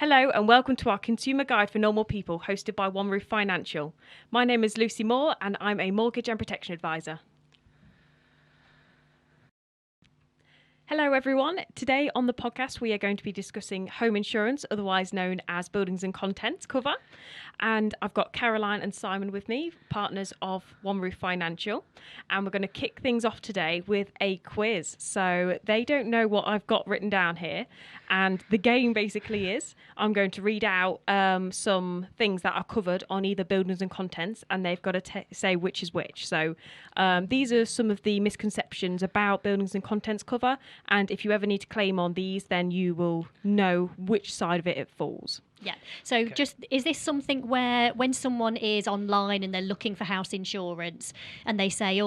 Hello and welcome to our Consumer Guide for Normal People, hosted by One Roof Financial. My name is Lucy Moore and I'm a Mortgage and Protection Advisor. Hello everyone. Today on the podcast we are going to be discussing home insurance, otherwise known as buildings and contents cover. And I've got Caroline and Simon with me, partners of One Roof Financial. And we're going to kick things off today with a quiz. So they don't know what I've got written down here. And the game basically is I'm going to read out some things that are covered on either buildings and contents, and they've got to say which is which. So these are some of the misconceptions about buildings and contents cover. And if you ever need to claim on these, then you will know which side of it falls. Yeah. So is this something where when someone is online and they're looking for house insurance and they say,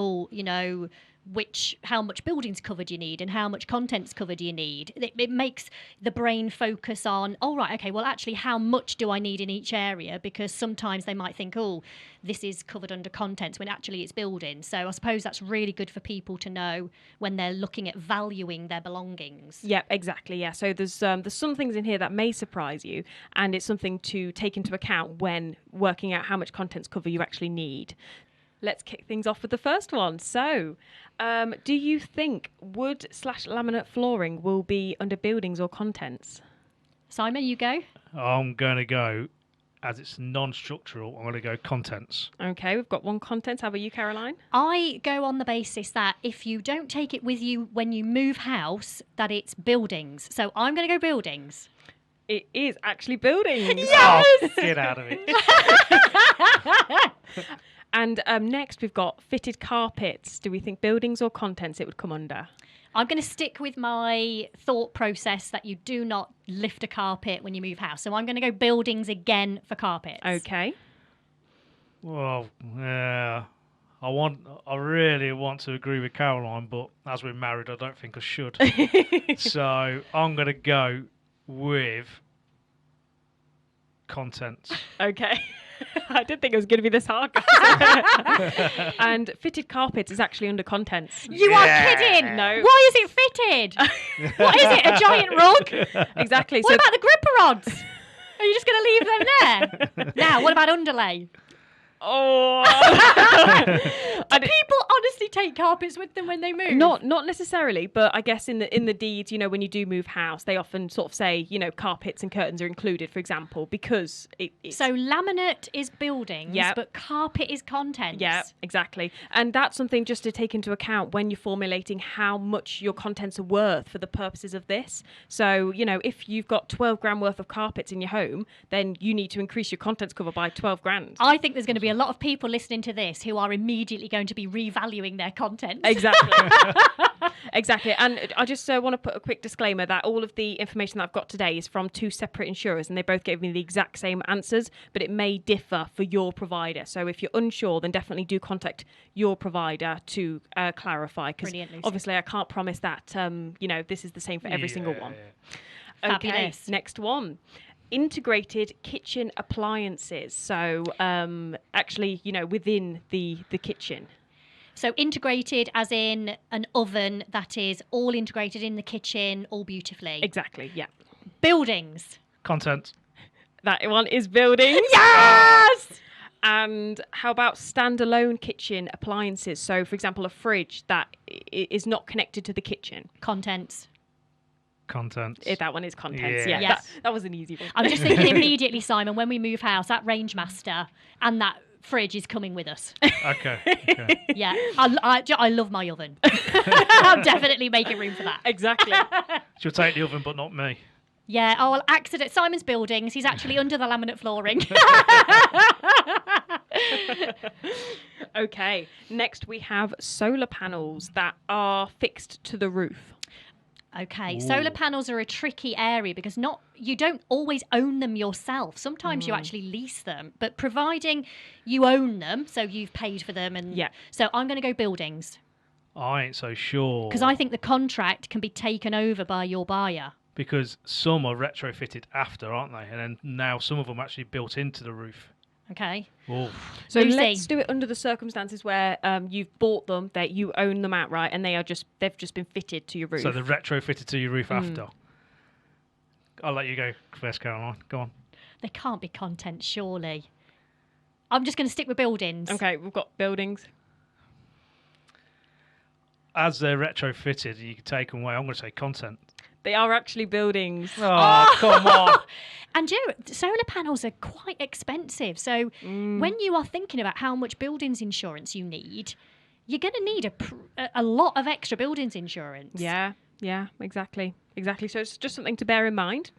how much buildings cover do you need and how much contents cover do you need? It makes the brain focus on, actually, how much do I need in each area? Because sometimes they might think, this is covered under contents when actually it's buildings. So I suppose that's really good for people to know when they're looking at valuing their belongings. Yeah, exactly. Yeah. So there's some things in here that may surprise you, and it's something to take into account when working out how much contents cover you actually need. Let's kick things off with the first one. So, do you think wood/laminate flooring will be under buildings or contents? Simon, you go. I'm going to go, as it's non-structural, I'm going to go contents. Okay, we've got one contents. How about you, Caroline? I go on the basis that if you don't take it with you when you move house, that it's buildings. So I'm going to go buildings. It is actually buildings. Yes! Oh, get out of it. And next we've got fitted carpets. Do we think buildings or contents it would come under? I'm going to stick with my thought process that you do not lift a carpet when you move house. So I'm going to go buildings again for carpets. Okay. Well, yeah. I really want to agree with Caroline, but as we're married, I don't think I should. So I'm going to go with contents. Okay. I didn't think it was going to be this hard. And fitted carpets is actually under contents. You are kidding! No. Why is it fitted? What is it, a giant rug? Exactly. What about the gripper rods? Are you just going to leave them there? Now, what about underlay? Oh. Do people honestly take carpets with them when they move? Not necessarily, but I guess in the deeds, when you do move house, they often sort of say, carpets and curtains are included, for example, because it's... So laminate is buildings, Yep. but carpet is contents. Yeah, exactly. And that's something just to take into account when you're formulating how much your contents are worth for the purposes of this. So, if you've got 12 grand worth of carpets in your home, then you need to increase your contents cover by 12 grand. I think there's going to be a lot of people listening to this who are immediately going to be revaluing their content. Exactly. Exactly. And I just want to put a quick disclaimer that all of the information that I've got today is from two separate insurers, and they both gave me the exact same answers, but it may differ for your provider. So if you're unsure, then definitely do contact your provider to clarify. Because obviously I can't promise that, this is the same for every single one. Yeah. Okay, Fabulous. next one. Integrated kitchen appliances. So actually, within the kitchen. So integrated as in an oven that is all integrated in the kitchen, all beautifully. Exactly, yeah. Buildings. Contents. That one is buildings. Yes! And how about standalone kitchen appliances? So, for example, a fridge that is not connected to the kitchen. Contents. Contents. That one is contents. Yeah. Yeah, Yes. that was an easy one. I'm just thinking immediately, Simon, when we move house, that Rangemaster and that fridge is coming with us. Okay. Yeah, I love my oven. I'm definitely making room for that. Exactly. She'll take the oven, but not me. Yeah, accident. Simon's buildings. He's actually under the laminate flooring. Okay. Next, we have solar panels that are fixed to the roof. Okay, Ooh. solar panels are a tricky area because you don't always own them yourself. Sometimes you actually lease them, but providing you own them, so you've paid for them, and so I'm going to go buildings I ain't so sure. because I think the contract can be taken over by your buyer. Because some are retrofitted after, aren't they? And then now some of them actually built into the roof. Okay. Oh. So Lucy. let's do it under the circumstances where you've bought them, that you own them outright, and they've just been fitted to your roof. So they're retrofitted to your roof after. I'll let you go first, Caroline. Go on. They can't be contents, surely. I'm just going to stick with buildings. Okay, we've got buildings. As they're retrofitted, you can take them away. I'm going to say content. They are actually buildings. Oh, come on. And solar panels are quite expensive. So when you are thinking about how much buildings insurance you need, you're going to need a lot of extra buildings insurance. Yeah, exactly. So it's just something to bear in mind.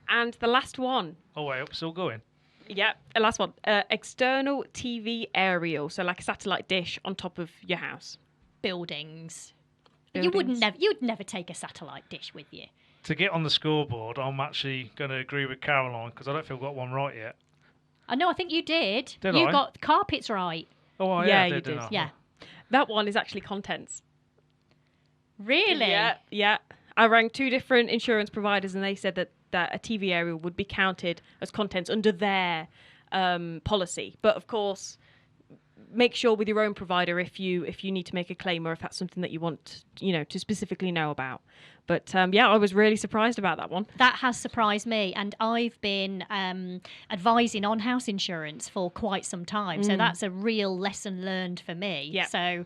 And the last one. Oh, wait, up, still going. Yeah, the last one. External TV aerial. So like a satellite dish on top of your house. Buildings. Buildings. You'd never take a satellite dish with you. To get on the scoreboard, I'm actually going to agree with Caroline because I don't feel I've got one right yet. I know, I think you did. Did you I? got carpets right. Oh, Yeah, I you did. did. Didn't I? Yeah. That one is actually contents. Really? Yeah. I rang 2 different insurance providers and they said that a TV aerial would be counted as contents under their policy. But of course, make sure with your own provider if you need to make a claim or if that's something that you want, to specifically know about. But I was really surprised about that one. That has surprised me, and I've been advising on house insurance for quite some time, so that's a real lesson learned for me. Yeah. So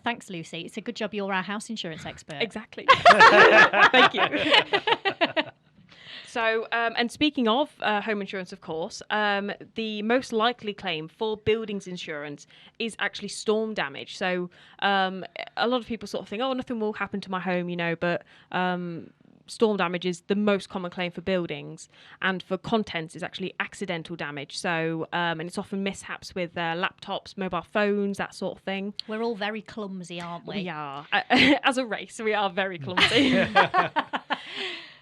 thanks, Lucy. It's a good job you're our house insurance expert. Exactly. Thank you. So, and speaking of home insurance, of course, the most likely claim for buildings insurance is actually storm damage. So a lot of people sort of think, oh, nothing will happen to my home, but storm damage is the most common claim for buildings. And for contents is actually accidental damage. So, and it's often mishaps with laptops, mobile phones, that sort of thing. We're all very clumsy, aren't we? We are. As a race, we are very clumsy.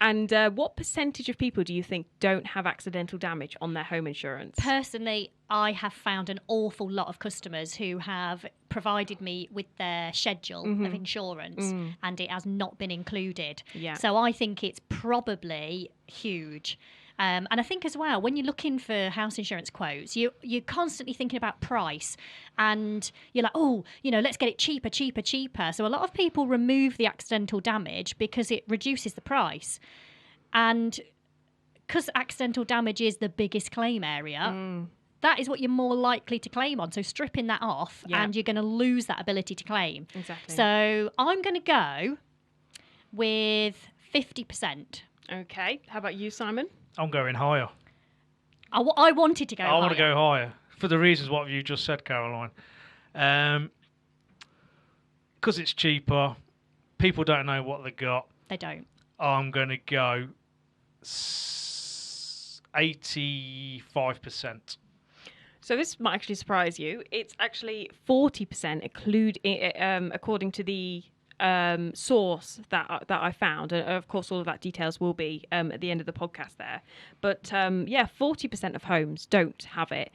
And what percentage of people do you think don't have accidental damage on their home insurance? Personally, I have found an awful lot of customers who have provided me with their schedule of insurance and it has not been included. Yeah. So I think it's probably huge. And I think as well, when you're looking for house insurance quotes, you're constantly thinking about price and you're like, let's get it cheaper. So a lot of people remove the accidental damage because it reduces the price. And because accidental damage is the biggest claim area, that is what you're more likely to claim on. So stripping that off and you're going to lose that ability to claim. Exactly. So I'm going to go with 50%. Okay. How about you, Simon? I'm going higher. I wanted to go higher. I want to go higher for the reasons what you just said, Caroline. Because it's cheaper, people don't know what they got. They don't. I'm going to go 85%. So this might actually surprise you. It's actually 40% according to the source that I found. And of course, all of that details will be at the end of the podcast there. But 40% of homes don't have it,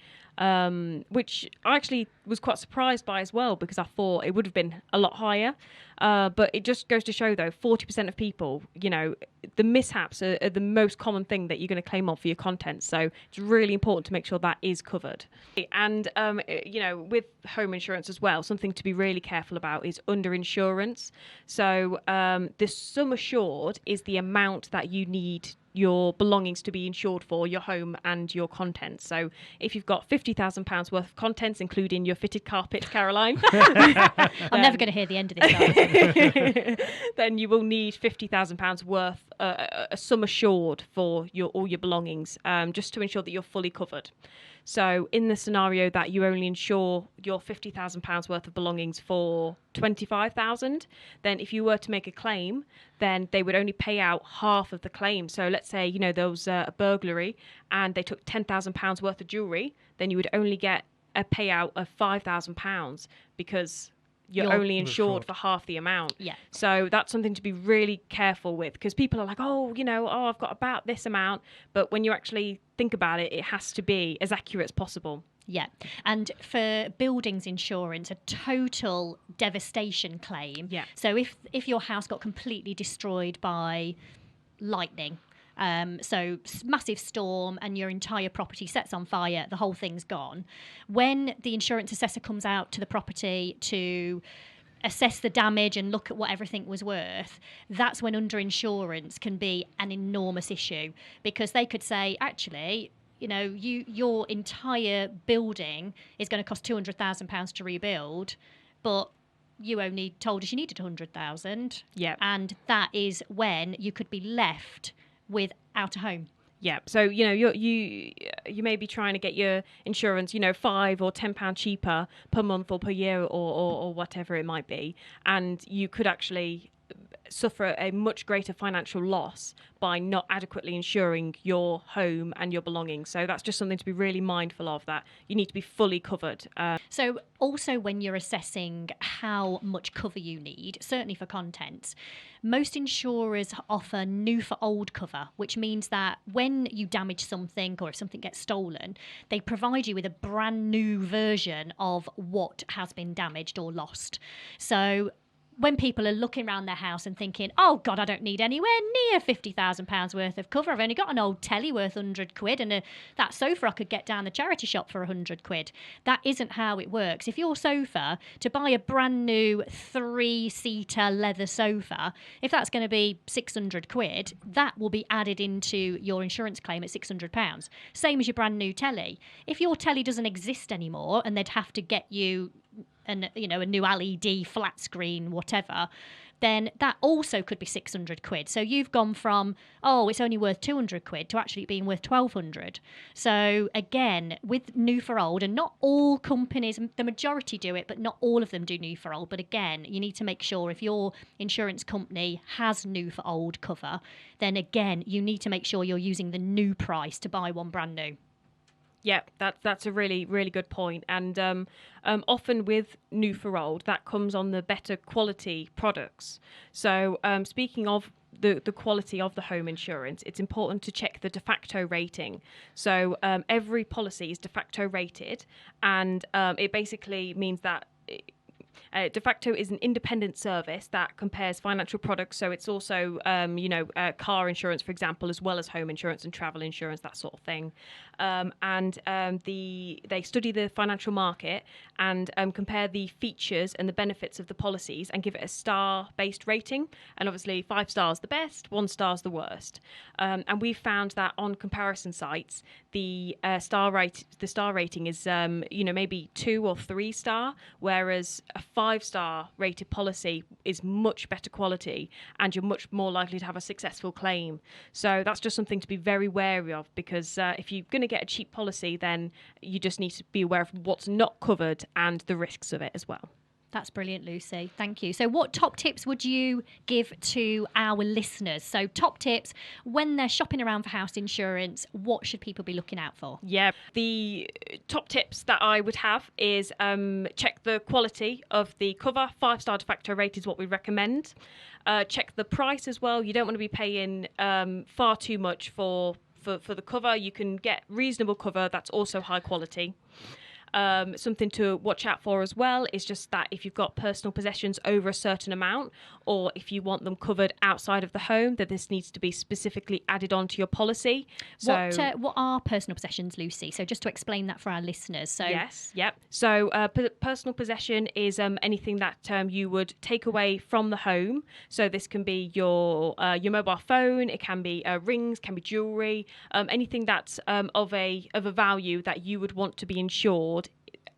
which I actually was quite surprised by as well because I thought it would have been a lot higher. But it just goes to show, though, 40% of people, the mishaps are the most common thing that you're going to claim on for your content. So it's really important to make sure that is covered. And, with home insurance as well, something to be really careful about is underinsurance. So the sum assured is the amount that you need your belongings to be insured for, your home and your contents. So if you've got £50,000 worth of contents, including your fitted carpets, Caroline. I'm never going to hear the end of this. Then you will need £50,000 worth, a sum assured for all your belongings, just to ensure that you're fully covered. So in the scenario that you only insure your £50,000 worth of belongings for $25,000, then if you were to make a claim, then they would only pay out half of the claim. So let's say, there was a burglary and they took £10,000 worth of jewellery, then you would only get a payout of £5,000 because you're only insured for half the amount. Yeah. So that's something to be really careful with because people are like, I've got about this amount. But when you actually think about it, it has to be as accurate as possible. Yeah. And for buildings insurance, a total devastation claim. Yeah. So if your house got completely destroyed by lightning, so massive storm and your entire property sets on fire, the whole thing's gone. When the insurance assessor comes out to the property to assess the damage and look at what everything was worth, that's when underinsurance can be an enormous issue, because they could say, actually, your entire building is going to cost £200,000 to rebuild, but you only told us you needed 100,000. Yeah. And that is when you could be left without a home. Yeah, so you may be trying to get your insurance, £5 or £10 cheaper per month or per year or whatever it might be, and you could actually suffer a much greater financial loss by not adequately insuring your home and your belongings. So that's just something to be really mindful of, that you need to be fully covered. So also when you're assessing how much cover you need, certainly for contents, most insurers offer new for old cover, which means that when you damage something or if something gets stolen, they provide you with a brand new version of what has been damaged or lost. So when people are looking around their house and thinking, oh God, I don't need anywhere near £50,000 worth of cover. I've only got an old telly worth £100 and that sofa I could get down the charity shop for £100. That isn't how it works. If your sofa, to buy a brand new 3-seater leather sofa, if that's going to be £600, that will be added into your insurance claim at £600. Same as your brand new telly. If your telly doesn't exist anymore and they'd have to get you a new LED flat screen, whatever, then that also could be £600. So you've gone from, it's only worth £200 to actually being worth £1,200. So again, with new for old, and not all companies, the majority do it, but not all of them do new for old. But again, you need to make sure if your insurance company has new for old cover, then again, you need to make sure you're using the new price to buy one brand new. Yeah, that's a really, really good point. And often with new for old, that comes on the better quality products. So speaking of the quality of the home insurance, it's important to check the de facto rating. So every policy is de facto rated, and it basically means that de facto is an independent service that compares financial products. So it's also, car insurance, for example, as well as home insurance and travel insurance, that sort of thing. They study the financial market and compare the features and the benefits of the policies and give it a star-based rating. And obviously, 5 stars the best, 1 star's the worst. And we've found that on comparison sites, the star rating is maybe 2 or 3 star, whereas a 5-star rated policy is much better quality and you're much more likely to have a successful claim. So that's just something to be very wary of, because if you're going to get a cheap policy, then you just need to be aware of what's not covered and the risks of it as well. That's brilliant, Lucy. Thank you. So what top tips would you give to our listeners? So top tips when they're shopping around for house insurance, what should people be looking out for? Yeah, the top tips that I would have is check the quality of the cover. 5-star de facto rate is what we recommend. Check the price as well. You don't want to be paying far too much for the cover. You can get reasonable cover that's also high quality. Something to watch out for as well is just that if you've got personal possessions over a certain amount, or if you want them covered outside of the home, that this needs to be specifically added onto your policy. So, what are personal possessions, Lucy? So just to explain that for our listeners. So yes, yep. So personal possession is anything that you would take away from the home. So this can be your mobile phone, it can be rings, can be jewelry, anything that's of a value that you would want to be insured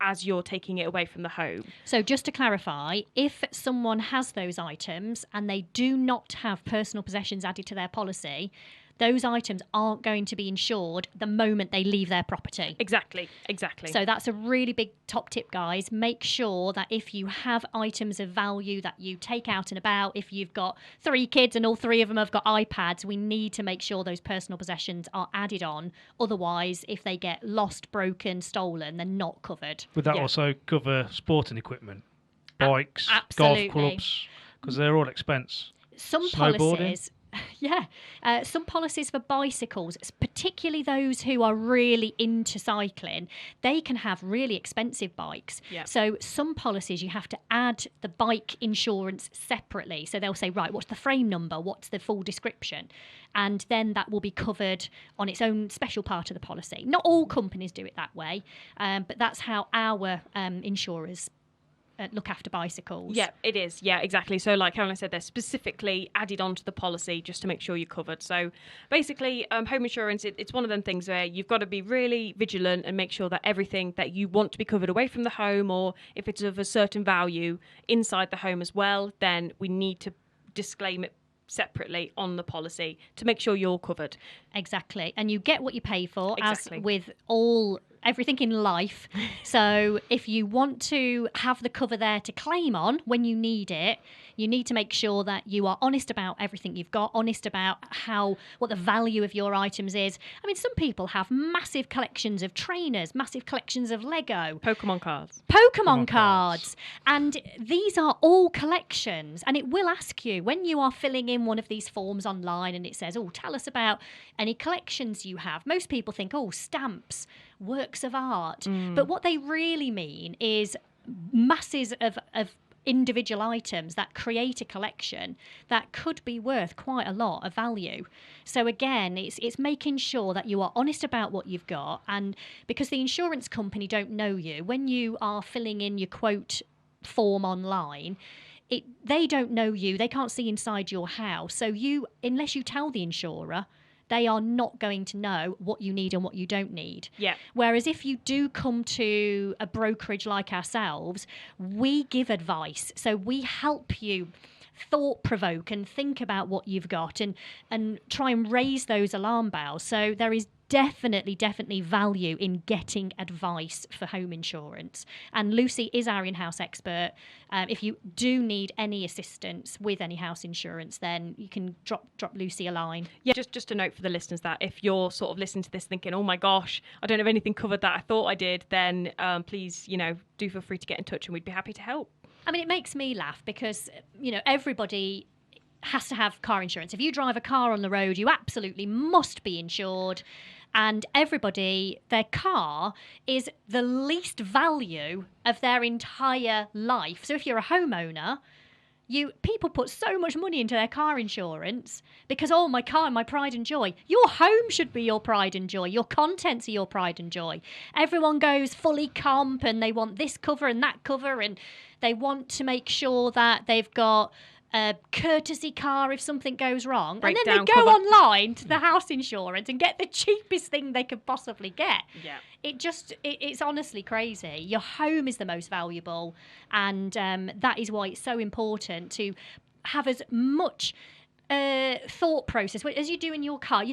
as you're taking it away from the home. So just to clarify, if someone has those items and they do not have personal possessions added to their policy, those items aren't going to be insured the moment they leave their property. Exactly. So that's a really big top tip, guys. Make sure that if you have items of value that you take out and about, if you've got 3 kids and all 3 of them have got iPads, we need to make sure those personal possessions are added on. Otherwise, if they get lost, broken, stolen, they're not covered. Would that also cover sporting equipment, bikes, Absolutely. golf clubs? Because they're all expense. Some policies... some policies for bicycles, particularly those who are really into cycling, they can have really expensive bikes. Yeah. So some policies you have to add the bike insurance separately. So they'll say, right, what's the frame number? What's the full description? And then that will be covered on its own special part of the policy. Not all companies do it that way, but that's how our insurers look after bicycles. Yeah, it is. Yeah, exactly. So like Caroline said, they're specifically added onto the policy just to make sure you're covered. So basically, home insurance, it's one of them things where you've got to be really vigilant and make sure that everything that you want to be covered away from the home, or if it's of a certain value inside the home as well, then we need to disclaim it separately on the policy to make sure you're covered. Exactly. And you get what you pay for, Exactly. as with everything in life. So if you want to have the cover there to claim on when you need it, you need to make sure that you are honest about everything you've got, honest about what the value of your items is. I mean, some people have massive collections of trainers, massive collections of Lego. Pokemon cards. Pokemon cards. And these are all collections. And it will ask you when you are filling in one of these forms online and it says, tell us about any collections you have. Most people think, stamps, works of art. But what they really mean is masses of individual items that create a collection that could be worth quite a lot of value. So again, it's making sure that you are honest about what you've got, and because the insurance company don't know you, when you are filling in your quote form online, they don't know you, they can't see inside your house. So unless you tell the insurer, they are not going to know what you need and what you don't need. Yeah. Whereas if you do come to a brokerage like ourselves, we give advice. So we help you thought provoke and think about what you've got and try and raise those alarm bells. So there is definitely value in getting advice for home insurance. And Lucy is our in-house expert. If you do need any assistance with any house insurance, then you can drop Lucy a line. Yeah, just a note for the listeners that if you're sort of listening to this thinking, oh my gosh, I don't have anything covered that I thought I did, then please, do feel free to get in touch and we'd be happy to help. I mean, it makes me laugh because, everybody has to have car insurance. If you drive a car on the road, you absolutely must be insured. And everybody, their car is the least value of their entire life. So if you're a homeowner, people put so much money into their car insurance because, my car, my pride and joy. Your home should be your pride and joy. Your contents are your pride and joy. Everyone goes fully comp and they want this cover and that cover, and they want to make sure that they've got a courtesy car if something goes wrong. And then they go online to the house insurance and get the cheapest thing they could possibly get. Yeah. It's honestly crazy. Your home is the most valuable, and that is why it's so important to have as much thought process as you do in your car.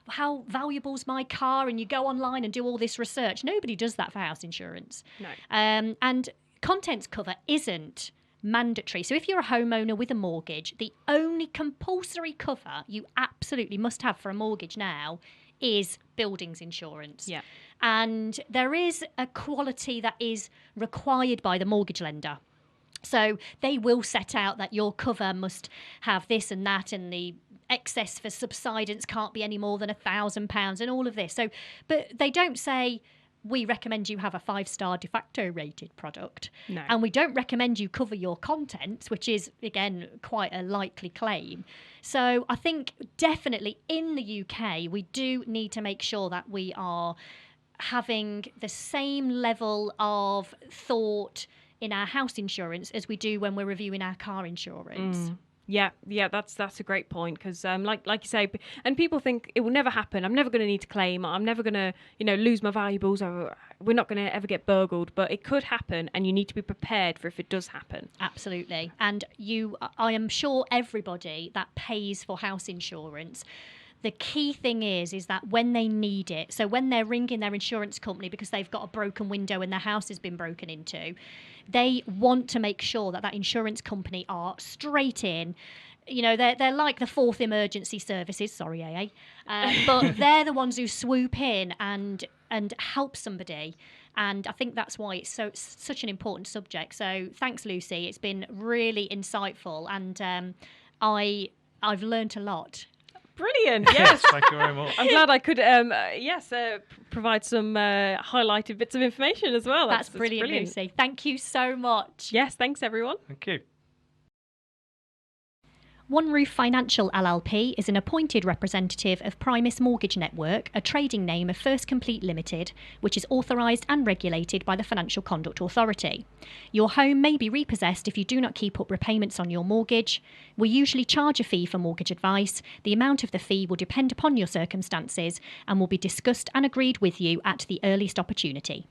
How valuable's my car? And you go online and do all this research. Nobody does that for house insurance. No. And contents cover isn't mandatory. So if you're a homeowner with a mortgage, the only compulsory cover you absolutely must have for a mortgage now is buildings insurance. Yeah. And there is a quality that is required by the mortgage lender. So they will set out that your cover must have this and that, and the excess for subsidence can't be any more than £1,000 and all of this. So, but they don't say, we recommend you have a 5-star de facto rated product. No. And we don't recommend you cover your contents, which is, again, quite a likely claim. So I think definitely in the UK, we do need to make sure that we are having the same level of thought in our house insurance as we do when we're reviewing our car insurance. Yeah, that's a great point because, like you say, and people think it will never happen. I'm never going to need to claim. I'm never going to, lose my valuables, or we're not going to ever get burgled. But it could happen, and you need to be prepared for if it does happen. Absolutely, and I am sure everybody that pays for house insurance, the key thing is that when they need it, so when they're ringing their insurance company because they've got a broken window and their house has been broken into, they want to make sure that insurance company are straight in. They're like the fourth emergency services. Sorry, AA, but they're the ones who swoop in and help somebody. And I think that's why it's such an important subject. So thanks, Lucy. It's been really insightful, and I've learnt a lot. Brilliant. Yes. Thank you very much. I'm glad I could, provide some highlighted bits of information as well. That's brilliant, Lucy. Thank you so much. Yes, thanks everyone. Thank you. One Roof Financial LLP is an appointed representative of Primis Mortgage Network, a trading name of First Complete Limited, which is authorised and regulated by the Financial Conduct Authority. Your home may be repossessed if you do not keep up repayments on your mortgage. We usually charge a fee for mortgage advice. The amount of the fee will depend upon your circumstances and will be discussed and agreed with you at the earliest opportunity.